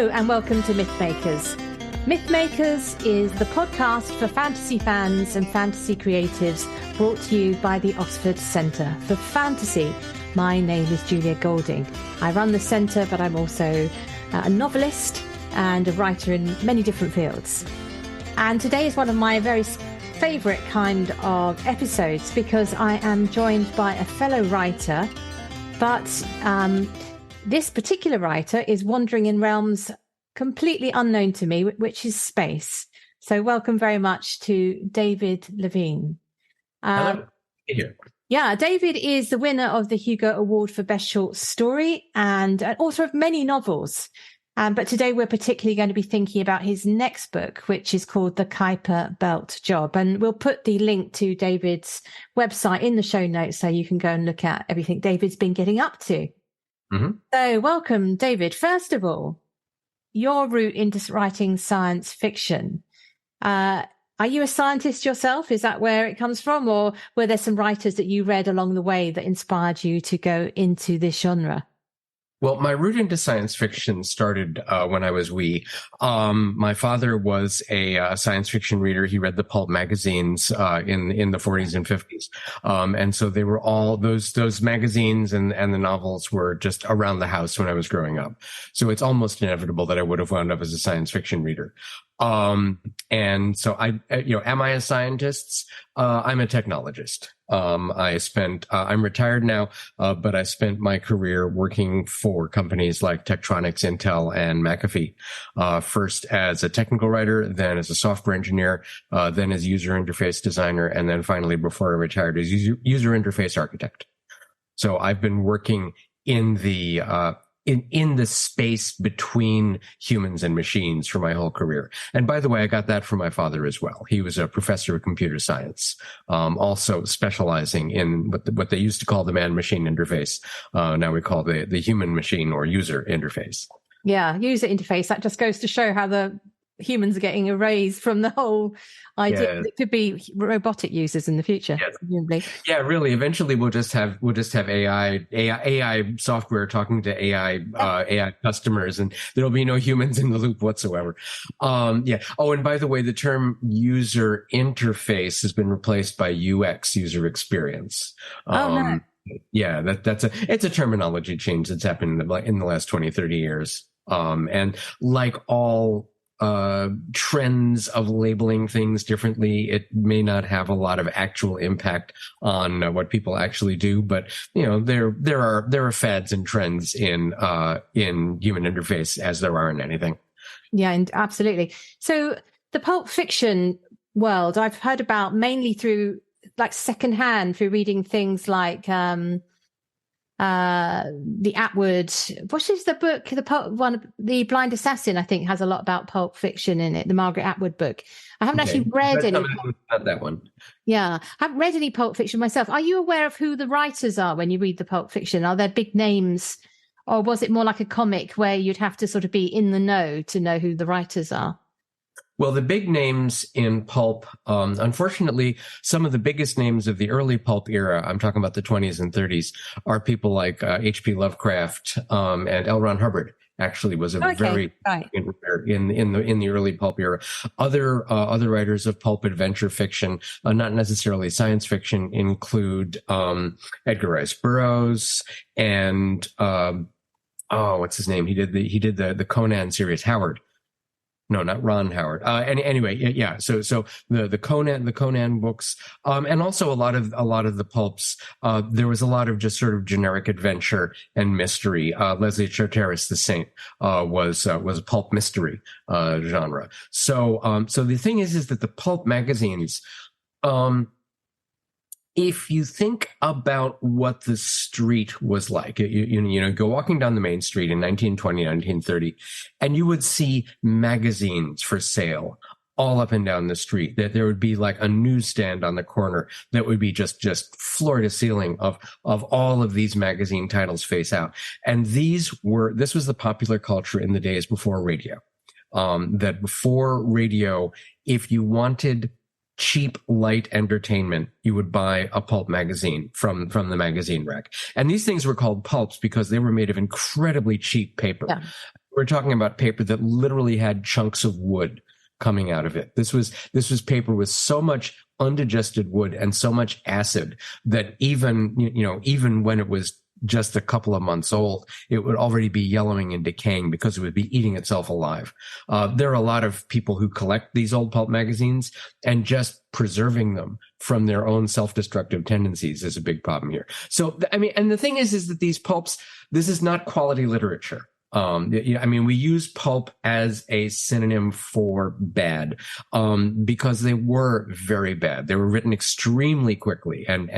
Hello and welcome to Mythmakers. Mythmakers is the podcast for fantasy fans and fantasy creatives brought to you by the Oxford Centre for Fantasy. My name is Julia Golding. I run the centre, but I'm also a novelist and a writer in many different fields. And today is one of my very favourite kind of episodes because I am joined by a fellow writer, but this particular writer is wandering in realms completely unknown to me, which is space. So welcome very much to David Levine. Hello. Here. Yeah, David is the winner of the Hugo Award for Best Short Story and an author of many novels. But today we're particularly going to be thinking about his next book, which is called The Kuiper Belt Job. And we'll put the link to David's website in the show notes so you can go and look at everything David's been getting up to. Mm-hmm. So welcome, David. First of all, your route into writing science fiction. Are you a scientist yourself? Is that where it comes from? Or were there some writers that you read along the way that inspired you to go into this genre? Well, my route into science fiction started when I was wee. My father was a science fiction reader. He read the pulp magazines in the 40s and 50s, and so they were all those magazines and the novels were just around the house when I was growing up. So it's almost inevitable that I would have wound up as a science fiction reader. And so am I a scientist? I'm a technologist. I'm retired now, but I spent my career working for companies like Tektronix, Intel, and McAfee, first as a technical writer, then as a software engineer, then as user interface designer, and then finally, before I retired, as user interface architect. So I've been working in the, in the space between humans and machines for my whole career. And by the way, I got that from my father as well. He was a professor of computer science, also specializing in what they used to call the man-machine interface. Now we call the human-machine or user interface. Yeah, user interface. That just goes to show how the humans are getting erased from the whole idea. Yes. It could be robotic users in the future. Yes. Presumably. Yeah, really. Eventually, we'll just have AI software talking to AI customers, and there'll be no humans in the loop whatsoever. Yeah. Oh, and by the way, the term user interface has been replaced by UX, user experience. No. Yeah, it's a terminology change that's happened in the last 20, 30 years. And like all trends of labeling things differently, it may not have a lot of actual impact on what people actually do, but there are fads and trends in human interface as there are in anything. Yeah, and absolutely. So the pulp fiction world I've heard about mainly through like secondhand, through reading things like the Atwood, what is the book? The pulp one, The Blind Assassin, I think, has a lot about pulp fiction in it. The Margaret Atwood book. I haven't actually read any. Not that one. Yeah, I haven't read any pulp fiction myself. Are you aware of who the writers are when you read the pulp fiction? Are there big names, or was it more like a comic where you'd have to sort of be in the know to know who the writers are? Well, the big names in pulp, unfortunately, some of the biggest names of the early pulp era, I'm talking about the 20s and 30s, are people like H.P. Lovecraft and L. Ron Hubbard. Actually, was very right. in the early pulp era. Other writers of pulp adventure fiction, not necessarily science fiction, include Edgar Rice Burroughs and what's his name? He did the Conan series, Howard. No, not Ron Howard. Anyway, yeah. So the Conan books, and also a lot of the pulps. There was a lot of just sort of generic adventure and mystery. Leslie Charteris, the Saint, was a pulp mystery genre. So the thing is that the pulp magazines, if you think about what the street was like, you go walking down the main street in 1920, 1930, and you would see magazines for sale all up and down the street. That there would be like a newsstand on the corner that would be just floor to ceiling of all of these magazine titles face out. And this was the popular culture in the days before radio. That before radio, if you wanted cheap, light entertainment, you would buy a pulp magazine from the magazine rack. And these things were called pulps because they were made of incredibly cheap paper. Yeah. We're talking about paper that literally had chunks of wood coming out of it. This was paper with so much undigested wood and so much acid that even when it was just a couple of months old, it would already be yellowing and decaying because it would be eating itself alive. There are a lot of people who collect these old pulp magazines, and just preserving them from their own self-destructive tendencies is a big problem here. So, I mean, and the thing is that these pulps, this is not quality literature. We use pulp as a synonym for bad, because they were very bad. They were written extremely quickly and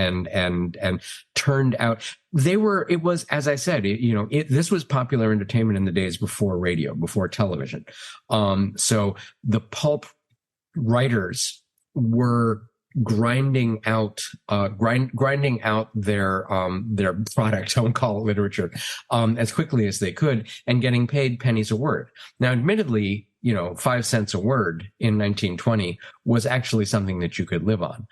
turned out. It was, as I said, this was popular entertainment in the days before radio, before television. So the pulp writers were grinding out their product, I won't call it literature, as quickly as they could, and getting paid pennies a word. Now, admittedly, 5 cents a word in 1920 was actually something that you could live on.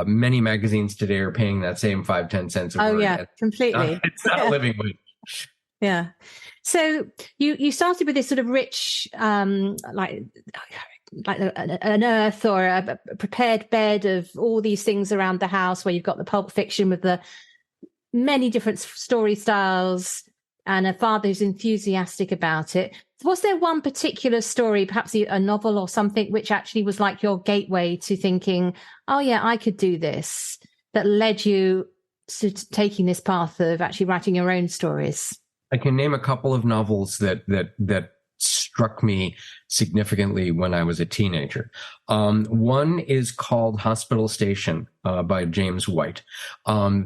Many magazines today are paying that same 5-10 cents a word. Oh yeah, completely. It's not a living wage. Yeah. So you started with this sort of rich, like an earth or a prepared bed of all these things around the house, where you've got the pulp fiction with the many different story styles and a father who's enthusiastic about it. Was there one particular story, perhaps a novel or something, which actually was like your gateway to thinking, oh yeah, I could do this, that led you to taking this path of actually writing your own stories? I can name a couple of novels that struck me significantly when I was a teenager. One is called Hospital Station by James White.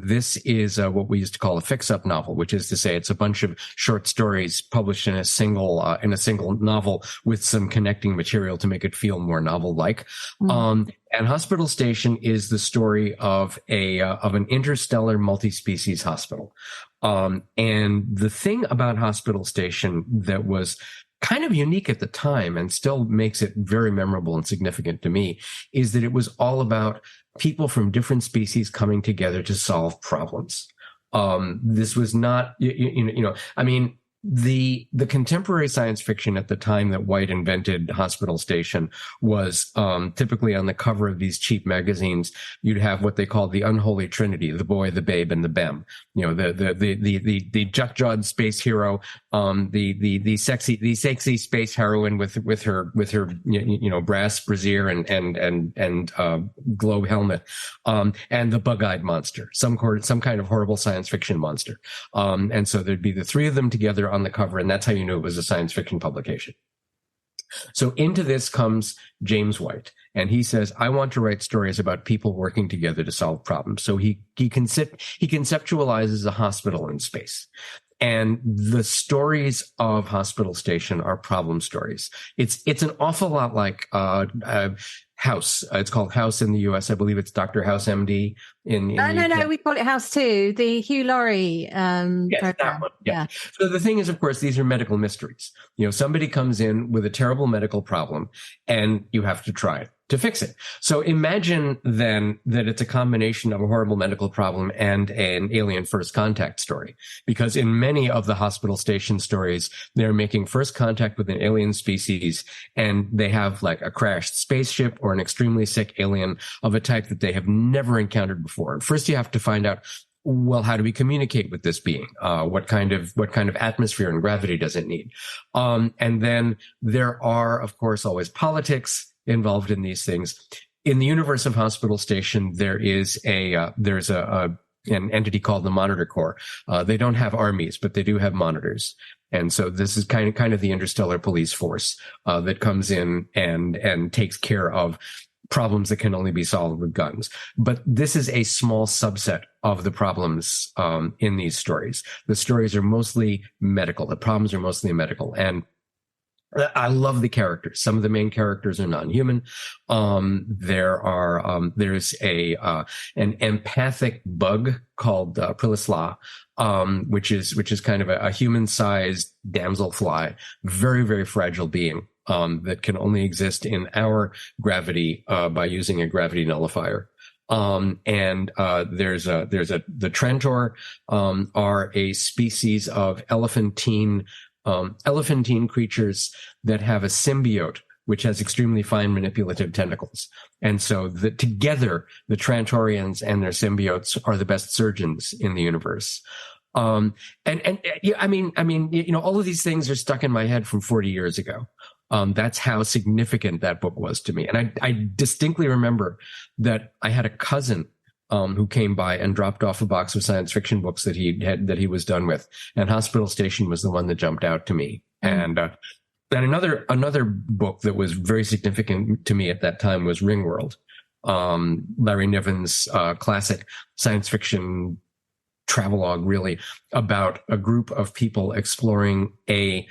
This is what we used to call a fix-up novel, which is to say it's a bunch of short stories published in a single novel with some connecting material to make it feel more novel-like. And Hospital Station is the story of an interstellar multi-species hospital. And the thing about Hospital Station that was kind of unique at the time and still makes it very memorable and significant to me is that it was all about people from different species coming together to solve problems. This was not, the contemporary science fiction at the time that White invented Hospital Station was typically on the cover of these cheap magazines. You'd have what they called the unholy trinity: the boy, the babe, and the bem. The jut-jawed space hero, the sexy space heroine with her brass brassiere and globe helmet, and the bug-eyed monster, some kind of horrible science fiction monster. And so there'd be the three of them together on the cover, and that's how you knew it was a science fiction publication. So into this comes James White, and he says, I want to write stories about people working together to solve problems. So he conceptualizes a hospital in space. And the stories of Hospital Station are problem stories. It's an awful lot like House. It's called House in the U.S. I believe it's Dr. House, MD. No, we call it House too. The Hugh Laurie program. That one. Yeah. So the thing is, of course, these are medical mysteries. Somebody comes in with a terrible medical problem, and you have to try to fix it. So imagine then that it's a combination of a horrible medical problem and an alien first contact story. Because in many of the Hospital Station stories, they're making first contact with an alien species, and they have like a crashed spaceship or an extremely sick alien of a type that they have never encountered before. And first you have to find out, well, how do we communicate with this being? What kind of atmosphere and gravity does it need? And then there are, of course, always politics involved in these things. In the universe of Hospital Station, there's an entity called the Monitor Corps. They don't have armies, but they do have monitors. And so this is kind of the interstellar police force that comes in and takes care of problems that can only be solved with guns. But this is a small subset of the problems in these stories. The stories are mostly medical. The problems are mostly medical. And I love the characters. Some of the main characters are non-human. There's an empathic bug called Prilisla, which is kind of a human-sized damselfly, very, very fragile being that can only exist in our gravity by using a gravity nullifier. The Trantor are a species of elephantine elephantine creatures that have a symbiote which has extremely fine manipulative tentacles. And so together, the Trantorians and their symbiotes are the best surgeons in the universe. Yeah, I mean, all of these things are stuck in my head from 40 years ago. That's how significant that book was to me. And I distinctly remember that I had a cousin who came by and dropped off a box of science fiction books that he was done with. And Hospital Station was the one that jumped out to me. And another book that was very significant to me at that time was Ringworld, Larry Niven's classic science fiction travelogue, really, about a group of people exploring a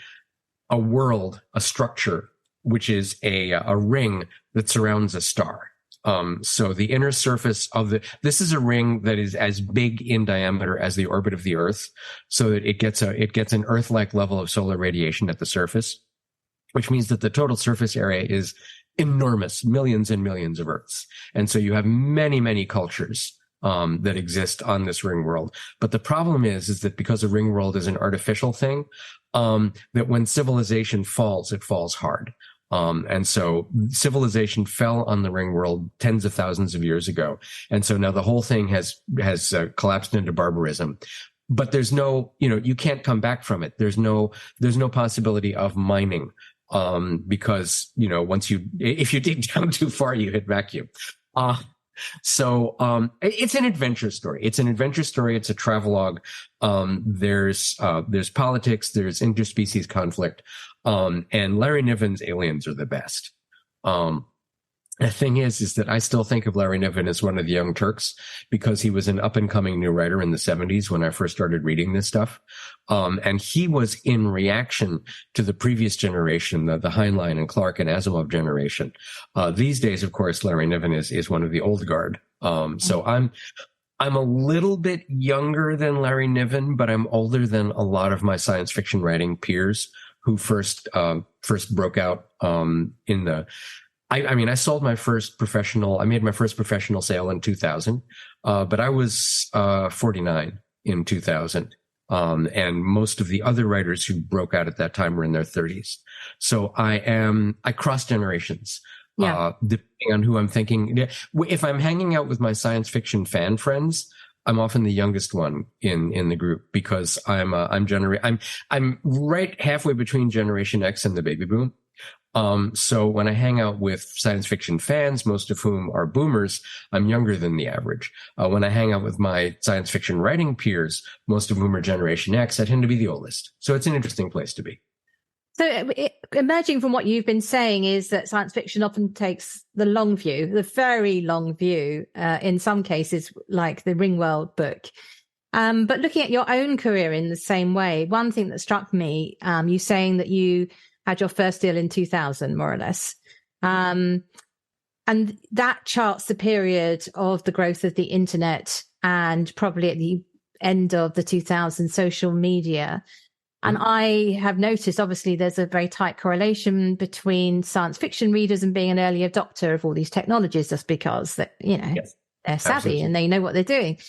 world, a structure, which is a ring that surrounds a star. So the inner surface of this is a ring that is as big in diameter as the orbit of the Earth, so that it gets an Earth-like level of solar radiation at the surface, which means that the total surface area is enormous, millions and millions of Earths. And so you have many, many cultures that exist on this ring world. But the problem is that because a ring world is an artificial thing, that when civilization falls, it falls hard. And so civilization fell on the ring world tens of thousands of years ago. And so now the whole thing has collapsed into barbarism. But there's no, you can't come back from it. There's no possibility of mining. Because, if you dig down too far, you hit vacuum. So it's an adventure story. It's a travelogue. There's politics, there's interspecies conflict. And Larry Niven's aliens are the best. The thing is that I still think of Larry Niven as one of the Young Turks because he was an up and coming new writer in the 70s when I first started reading this stuff. And he was in reaction to the previous generation, the Heinlein and Clark and Asimov generation. These days, of course, Larry Niven is one of the old guard. So I'm a little bit younger than Larry Niven, but I'm older than a lot of my science fiction writing peers who first broke out, I made my first professional sale in 2000, but I was 49 in 2000. And most of the other writers who broke out at that time were in their 30s. So I cross generations. Yeah. Depending on who I'm thinking. If I'm hanging out with my science fiction fan friends, I'm often the youngest one in the group because I'm right halfway between Generation X and the baby boom. So when I hang out with science fiction fans, most of whom are boomers, I'm younger than the average. When I hang out with my science fiction writing peers, most of whom are Generation X, I tend to be the oldest. So it's an interesting place to be. So emerging from what you've been saying is that science fiction often takes the long view, the very long view, in some cases, like the Ringworld book. But looking at your own career in the same way, one thing that struck me, you saying that you had your first deal in 2000, more or less. And that charts the period of the growth of the internet and probably at the end of the 2000s social media. And I have noticed, obviously, there's a very tight correlation between science fiction readers and being an early adopter of all these technologies, just because that, yes, they're savvy. Absolutely. And they know what they're doing.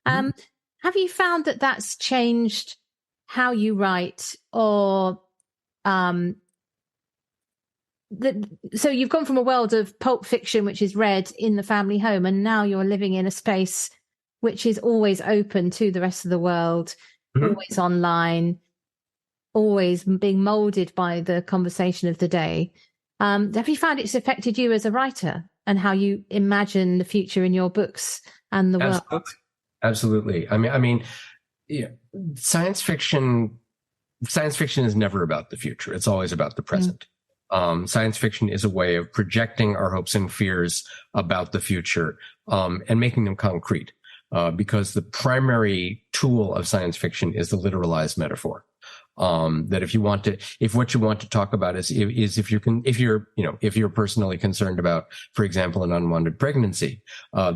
Have you found that that's changed how you write, or so you've gone from a world of pulp fiction, which is read in the family home, and now you're living in a space which is always open to the rest of the world, always online, always being molded by the conversation of the day. Have you found it's affected you as a writer and how you imagine the future in your books and the world? Absolutely. I mean, yeah, science fiction is never about the future. It's always about the present. Science fiction is a way of projecting our hopes and fears about the future, and making them concrete, because the primary tool of science fiction is the literalized metaphor. That if what you want to talk about is if you're personally concerned about, for example, an unwanted pregnancy,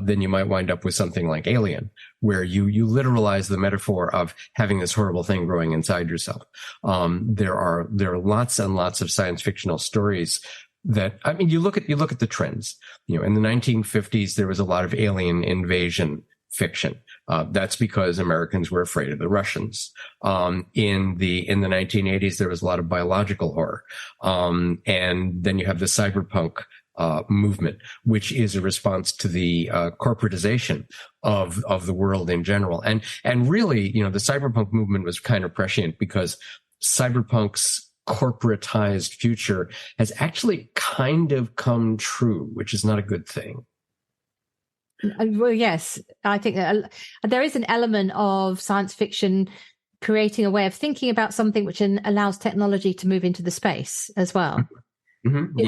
then you might wind up with something like Alien, where you literalize the metaphor of having this horrible thing growing inside yourself. There are lots and lots of science fictional stories that, you look at the trends. In the 1950s, there was a lot of alien invasion fiction. That's because Americans were afraid of the Russians. In the 1980s, there was a lot of biological horror. And then you have the cyberpunk movement, which is a response to the corporatization of the world in general. And really, the cyberpunk movement was kind of prescient because cyberpunk's corporatized future has actually kind of come true, which is not a good thing. Well, yes, I think there is an element of science fiction creating a way of thinking about something which allows technology to move into the space as well. Mm-hmm.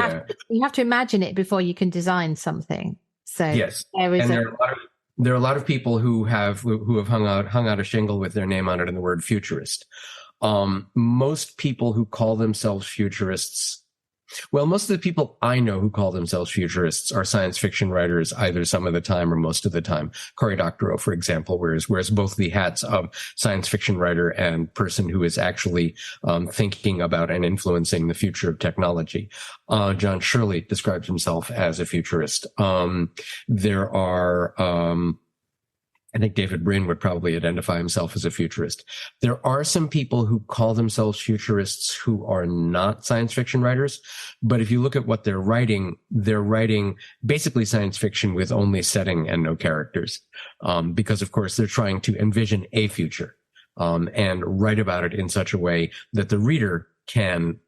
You have to imagine it before you can design something. So yes, there are a lot of people who have hung out a shingle with their name on it and the word futurist. Most people who call themselves futurists, well, most of the people I know who call themselves futurists are science fiction writers, either some of the time or most of the time. Cory Doctorow, for example, wears both the hats of science fiction writer and person who is actually thinking about and influencing the future of technology. John Shirley describes himself as a futurist. There are I think David Brin would probably identify himself as a futurist. There are some people who call themselves futurists who are not science fiction writers. But if you look at what they're writing basically science fiction with only setting and no characters. Because of course they're trying to envision a future, and write about it in such a way that the reader can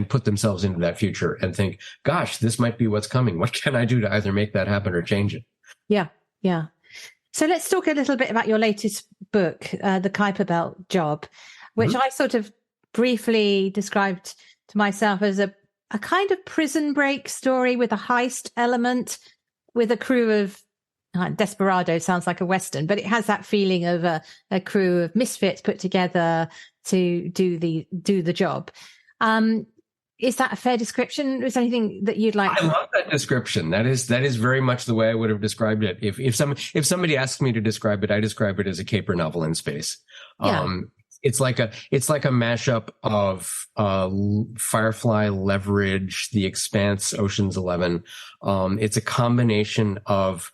put themselves into that future and think, gosh, this might be what's coming. What can I do to either make that happen or change it? Yeah. Yeah. So let's talk a little bit about your latest book, The Kuiper Belt Job, which I sort of briefly described to myself as a kind of prison break story with a heist element, with a crew of Desperado sounds like a Western, but it has that feeling of a crew of misfits put together to do the job. Is that a fair description? Is there anything that you'd like? I love that description. That is very much the way I would have described it. If somebody asked me to describe it, I describe it as a caper novel in space. Yeah. It's like a mashup of Firefly, Leverage, The Expanse, Ocean's 11. It's a combination of,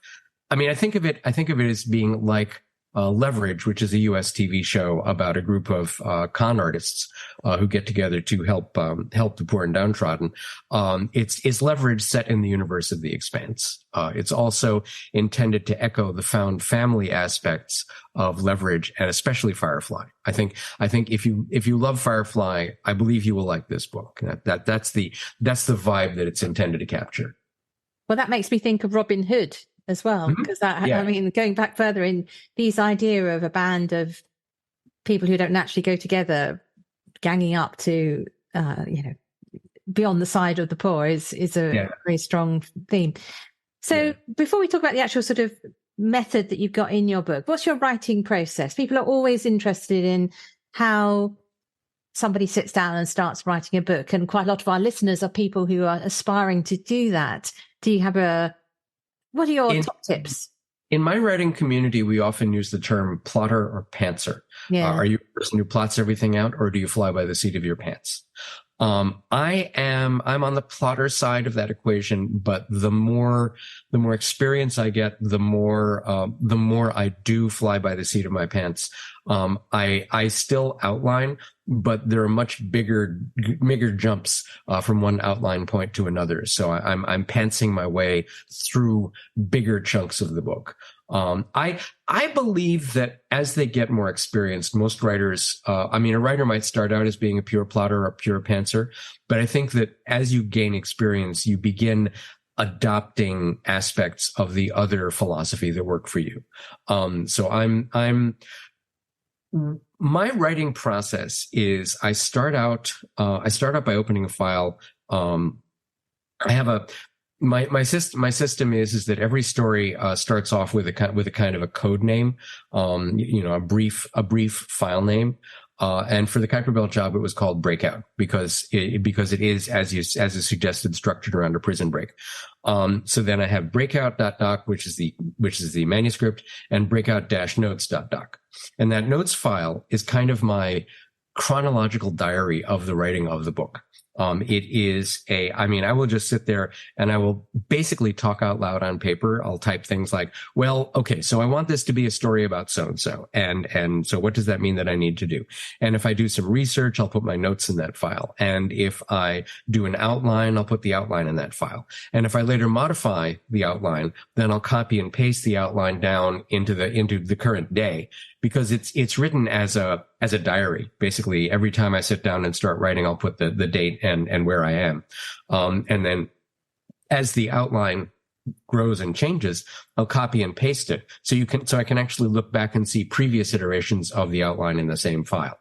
I think of it as being like Leverage, which is a U.S. TV show about a group of con artists who get together to help the poor and downtrodden. It's Leverage set in the universe of The Expanse. It's also intended to echo the found family aspects of Leverage and especially Firefly. I think if you love Firefly, I believe you will like this book. That's the vibe that it's intended to capture. Well, that makes me think of Robin Hood as well, because going back further in these idea of a band of people who don't naturally go together ganging up to be on the side of the poor is a very strong theme. So before we talk about the actual sort of method that you've got in your book, what's your writing process? People are always interested in how somebody sits down and starts writing a book, and quite a lot of our listeners are people who are aspiring to do that. Do you have what are your top tips? In my writing community, we often use the term plotter or pantser. Yeah. Are you a person who plots everything out, or do you fly by the seat of your pants? I'm on the plotter side of that equation, but the more experience I get, the more I do fly by the seat of my pants. I still outline, but there are much bigger jumps from one outline point to another. So I'm pantsing my way through bigger chunks of the book. I believe that as they get more experienced, most writers, a writer might start out as being a pure plotter or a pure pantser, but I think that as you gain experience, you begin adopting aspects of the other philosophy that work for you. My writing process is I start out by opening a file. I have my system is that every story starts off with a kind of a code name, a brief file name. And for the Kuiper Belt Job, it was called Breakout because it is, as is suggested, structured around a prison break. So then I have breakout.doc, which is the manuscript, and breakout-notes.doc. And that notes file is kind of my chronological diary of the writing of the book. I will just sit there and I will basically talk out loud on paper. I'll type things like, well, okay, so I want this to be a story about so-and-so. And so what does that mean that I need to do? And if I do some research, I'll put my notes in that file. And if I do an outline, I'll put the outline in that file. And if I later modify the outline, then I'll copy and paste the outline down into the current day, because it's written as a diary. Basically, every time I sit down and start writing, I'll put the date and where I am. And then as the outline grows and changes, I'll copy and paste it. So I can actually look back and see previous iterations of the outline in the same file.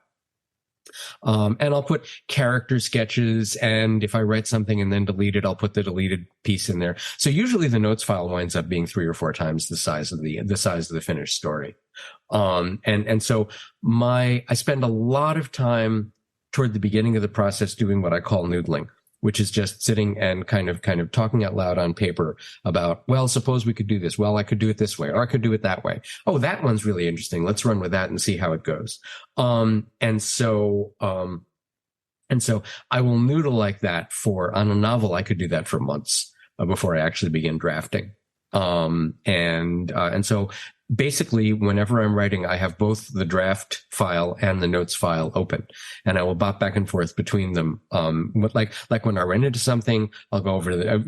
And I'll put character sketches, and if I write something and then delete it, I'll put the deleted piece in there. So usually the notes file winds up being 3 or 4 times the size of the finished story. And so I spend a lot of time toward the beginning of the process doing what I call noodling, which is just sitting and kind of talking out loud on paper about, well, suppose we could do this. Well, I could do it this way, or I could do it that way. Oh, that one's really interesting. Let's run with that and see how it goes. And so I will noodle like that on a novel. I could do that for months before I actually begin drafting. And so basically, whenever I'm writing, I have both the draft file and the notes file open, and I will bop back and forth between them. Like when I run into something, I'll go over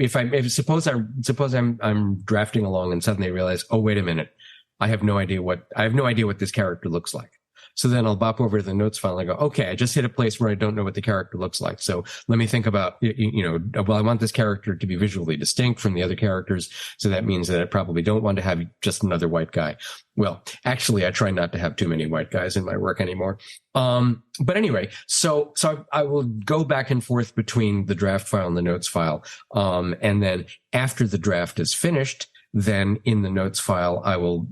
suppose I'm drafting along and suddenly realize, oh, wait a minute, I have no idea what this character looks like. So then I'll bop over to the notes file and I go, okay, I just hit a place where I don't know what the character looks like. So let me think about, well, I want this character to be visually distinct from the other characters. So that means that I probably don't want to have just another white guy. Well, actually, I try not to have too many white guys in my work anymore. But anyway, so I will go back and forth between the draft file and the notes file. And then after the draft is finished, then in the notes file, I will,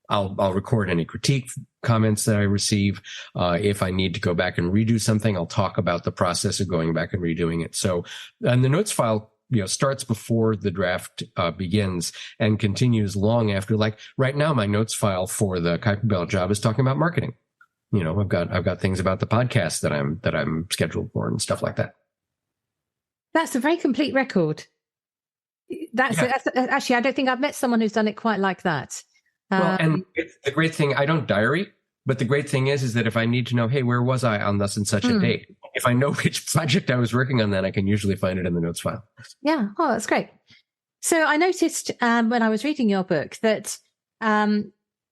I'll record any critique comments that I receive. If I need to go back and redo something, I'll talk about the process of going back and redoing it. So, and the notes file, starts before the draft begins and continues long after. Like right now, my notes file for the Kuiper Bell job is talking about marketing. I've got things about the podcast that I'm scheduled for and stuff like that. That's a very complete record. That's actually, I don't think I've met someone who's done it quite like that. Well, and the great thing, I don't diary, but the great thing is that if I need to know, hey, where was I on thus and such a date? If I know which project I was working on, then I can usually find it in the notes file. Yeah. Oh, that's great. So I noticed when I was reading your book that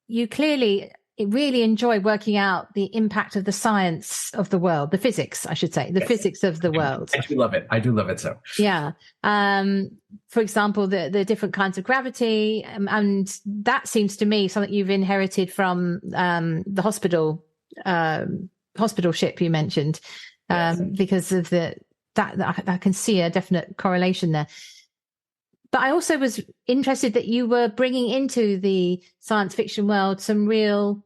you clearly really enjoy working out the impact of the science of the world, the physics, I should say, physics of the world. I do love it. I do love it so. Yeah. For example, the different kinds of gravity. And that seems to me something you've inherited from the hospital ship you mentioned, because of that I can see a definite correlation there. But I also was interested that you were bringing into the science fiction world some real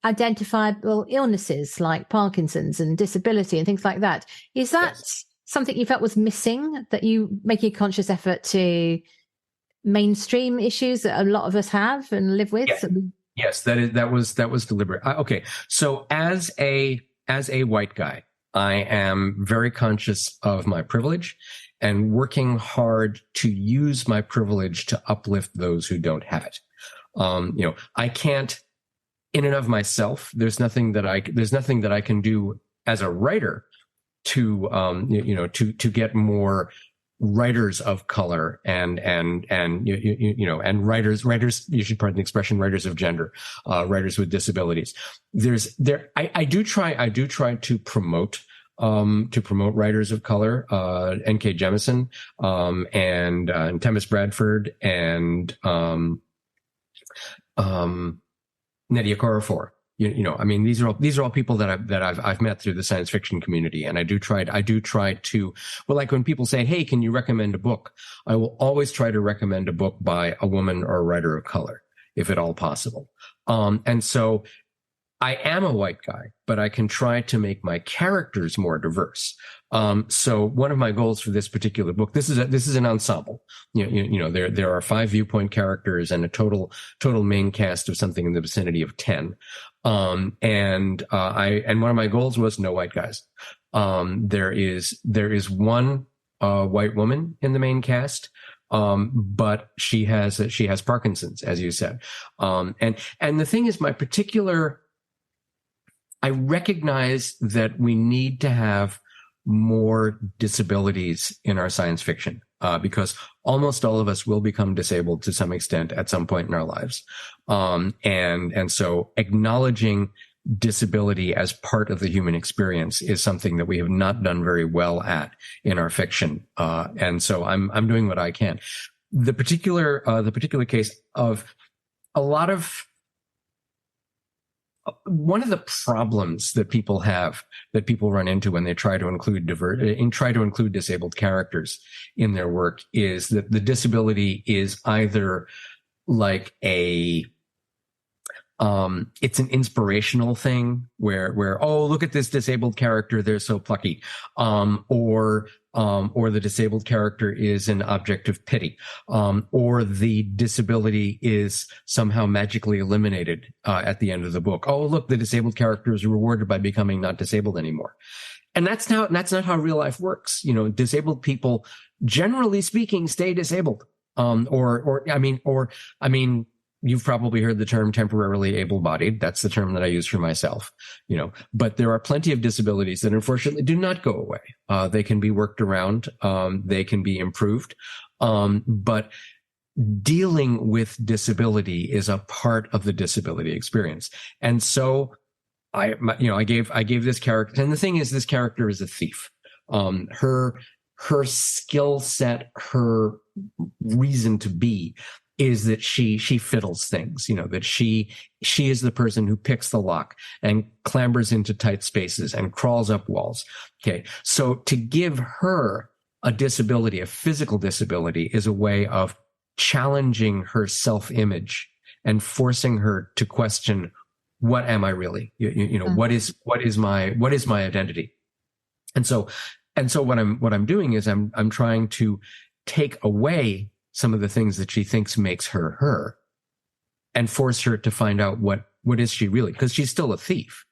identifiable illnesses like Parkinson's and disability and things like that. Is that something you felt was missing, that you making a conscious effort to mainstream issues that a lot of us have and live with? Yes, that was deliberate. Okay. So as a white guy, I am very conscious of my privilege and working hard to use my privilege to uplift those who don't have it. I can't, in and of myself, there's nothing that I can do as a writer to get more writers of color and writers, you should pardon the expression, writers of gender, writers with disabilities. I do try to promote writers of color, N.K. Jemisin, and Temis Bradford and, Nnedi Okorafor. These are all people that I've met through the science fiction community. And I do try to, well, like when people say, hey, can you recommend a book? I will always try to recommend a book by a woman or a writer of color, if at all possible. And so I am a white guy, but I can try to make my characters more diverse. So one of my goals for this particular book, this is an ensemble. There are 5 viewpoint characters and a total main cast of something in the vicinity of 10. And one of my goals was no white guys. There is one white woman in the main cast, but she has Parkinson's, as you said. And the thing is, I recognize that we need to have more disabilities in our science fiction, because almost all of us will become disabled to some extent at some point in our lives. And so acknowledging disability as part of the human experience is something that we have not done very well at in our fiction. And so I'm doing what I can. The particular case of a lot of, one of the problems that people run into when they try to include disabled characters in their work is that the disability is either like it's an inspirational thing where, oh, look at this disabled character, they're so plucky. Or the disabled character is an object of pity. Or the disability is somehow magically eliminated, at the end of the book. Oh, look, the disabled character is rewarded by becoming not disabled anymore. And that's not how real life works. Disabled people, generally speaking, stay disabled. You've probably heard the term temporarily able-bodied. That's the term that I use for myself, but there are plenty of disabilities that unfortunately do not go away. They can be worked around. They can be improved. But dealing with disability is a part of the disability experience. And so I gave this character, and the thing is, this character is a thief. Her skill set, her reason to be is that she fiddles things, that she is the person who picks the lock and clambers into tight spaces and crawls up walls. Okay. So to give her a disability, a physical disability, is a way of challenging her self-image and forcing her to question, what am I really? What is my identity? And so what I'm doing is I'm trying to take away some of the things that she thinks makes her and force her to find out what is she really, because she's still a thief.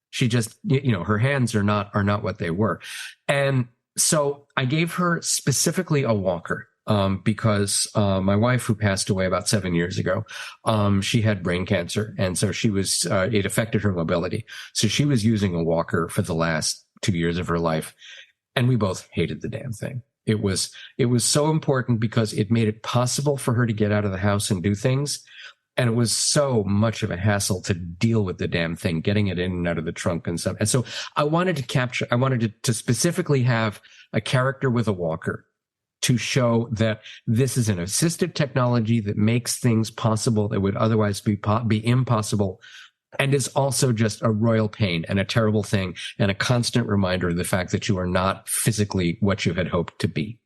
She just, her hands are not what they were. And so I gave her specifically a walker, because my wife, who passed away about 7 years ago, she had brain cancer, and so it affected her mobility. So she was using a walker for the last 2 years of her life, and we both hated the damn thing. It was so important because it made it possible for her to get out of the house and do things. And it was so much of a hassle to deal with the damn thing, getting it in and out of the trunk and stuff. And so I wanted to specifically have a character with a walker to show that this is an assistive technology that makes things possible that would otherwise be impossible, and is also just a royal pain and a terrible thing and a constant reminder of the fact that you are not physically what you had hoped to be.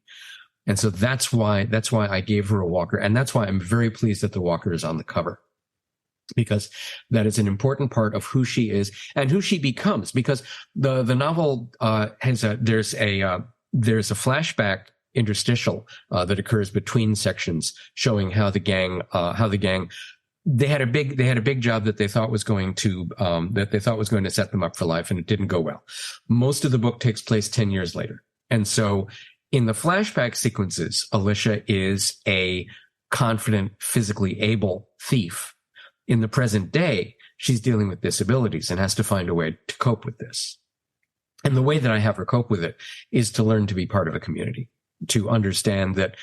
And so that's why I gave her a walker. And that's why I'm very pleased that the walker is on the cover, because that is an important part of who she is and who she becomes. Because the novel there's a flashback interstitial that occurs between sections showing how the gang they had a big job that they thought was going to set them up for life, and it didn't go well. Most of the book takes place 10 years later. And so in the flashback sequences, Alicia is a confident, physically able thief. In the present day, she's dealing with disabilities and has to find a way to cope with this. And the way that I have her cope with it is to learn to be part of a community, to understand that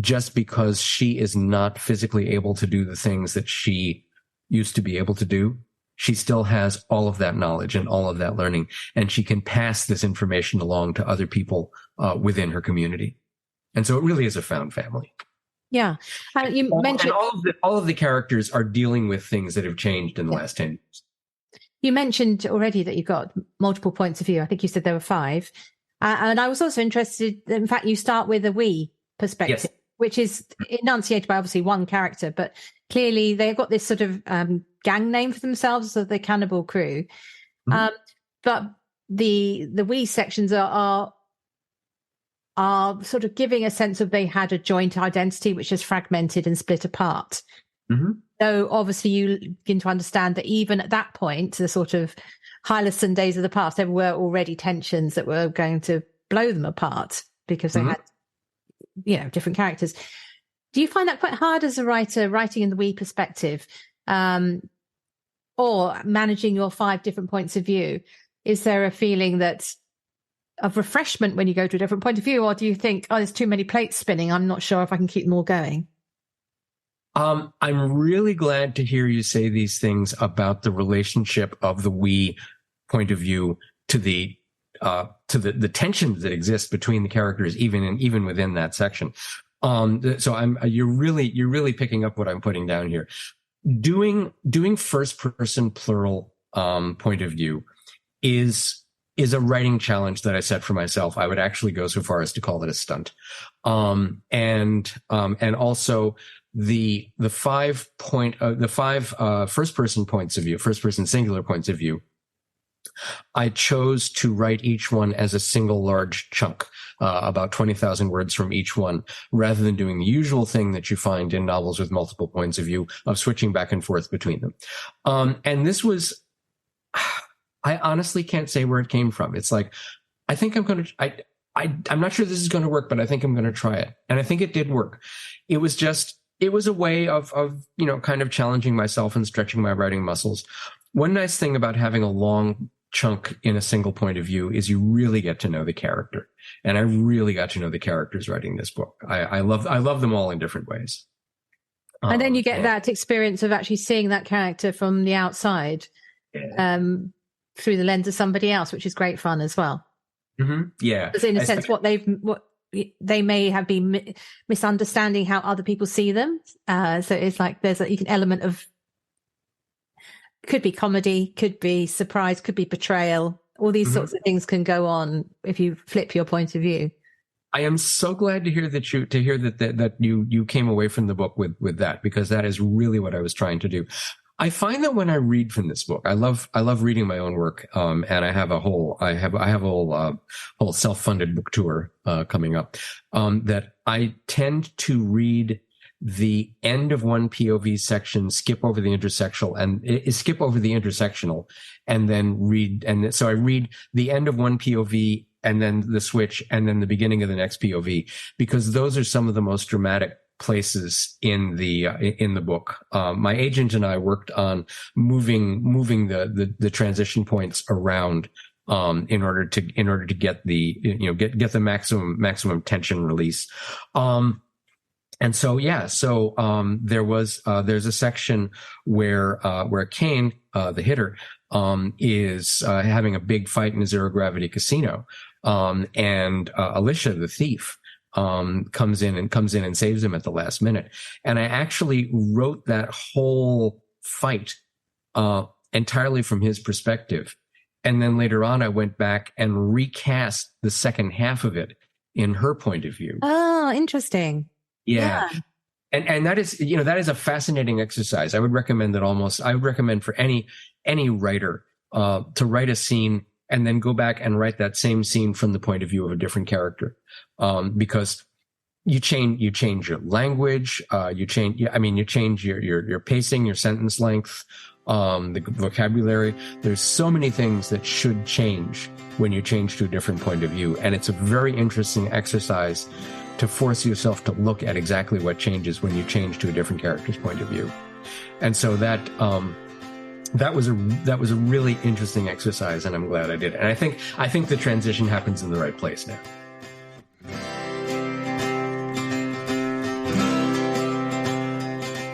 just because she is not physically able to do the things that she used to be able to do, she still has all of that knowledge and all of that learning, and she can pass this information along to other people within her community. And so it really is a found family. Yeah. You mentioned all of the characters are dealing with things that have changed in the last 10 years. You mentioned already that you've got multiple points of view. I think you said there were 5. And I was also interested, in fact, you start with a we perspective, yes, which is enunciated by obviously one character, but clearly they've got this sort of gang name for themselves, so the Cannibal Crew. Mm-hmm. But the we sections are sort of giving a sense of they had a joint identity which is fragmented and split apart. Mm-hmm. So obviously you begin to understand that even at that point, the sort of Hyluson days of the past, there were already tensions that were going to blow them apart because they had, different characters. Do you find that quite hard as a writer, writing in the we perspective, or managing your 5 different points of view? Is there a feeling of refreshment when you go to a different point of view, or do you think, there's too many plates spinning, I'm not sure if I can keep them all going? I'm really glad to hear you say these things about the relationship of the we point of view to the tensions that exist between the characters, even within that section. So you're really picking up what I'm putting down here. Doing first person plural point of view is a writing challenge that I set for myself. I would actually go so far as to call it a stunt. And also the 5 first person points of view, first person singular points of view, I chose to write each one as a single large chunk, about 20,000 words from each one, rather than doing the usual thing that you find in novels with multiple points of view of switching back and forth between them. And this was, I honestly can't say where it came from. It's like, I think I'm not sure this is going to work, but I think I'm going to try it. And I think it did work. It was a way of kind of challenging myself and stretching my writing muscles. One nice thing about having a long chunk in a single point of view is you really get to know the character. And I really got to know the characters writing this book. I love them all in different ways. And then you get that experience of actually seeing that character from the outside, through the lens of somebody else, which is great fun as well. Mm-hmm. Yeah. Because in a sense, what they may have been misunderstanding how other people see them. So it's like there's an element of, could be comedy, could be surprise, could be betrayal. All these sorts of things can go on if you flip your point of view. I am so glad to hear that you came away from the book with that, because that is really what I was trying to do. I find that when I read from this book, I love reading my own work. And I have a whole self-funded book tour, coming up, that I tend to read the end of one POV section, skip over the intersectional and then read. And so I read the end of one POV and then the switch and then the beginning of the next POV, because those are some of the most dramatic places in the book. My agent and I worked on moving the transition points around, in order to get get the maximum tension release. There's a section where Kane, the hitter, is having a big fight in a zero gravity casino. And Alicia, the thief, comes in and saves him at the last minute. And I actually wrote that whole fight, entirely from his perspective. And then later on, I went back and recast the second half of it in her point of view. Oh, interesting. Yeah. And that is a fascinating exercise. I would recommend for any writer, to write a scene and then go back and write that same scene from the point of view of a different character. Because you change your language, you change your pacing, your sentence length, the vocabulary. There's so many things that should change when you change to a different point of view. And it's a very interesting exercise to force yourself to look at exactly what changes when you change to a different character's point of view. And so that was a really interesting exercise, and I'm glad I did it. And I think the transition happens in the right place now.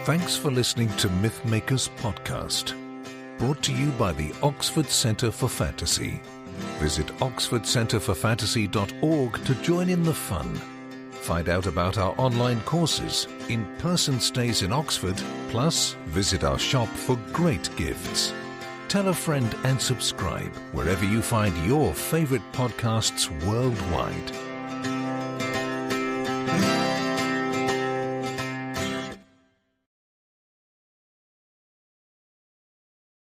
Thanks for listening to Mythmakers Podcast, brought to you by the Oxford Centre for Fantasy. Visit oxfordcenterforfantasy.org to join in the fun. Find out about our online courses, in-person stays in Oxford, plus visit our shop for great gifts. Tell a friend and subscribe wherever you find your favourite podcasts worldwide.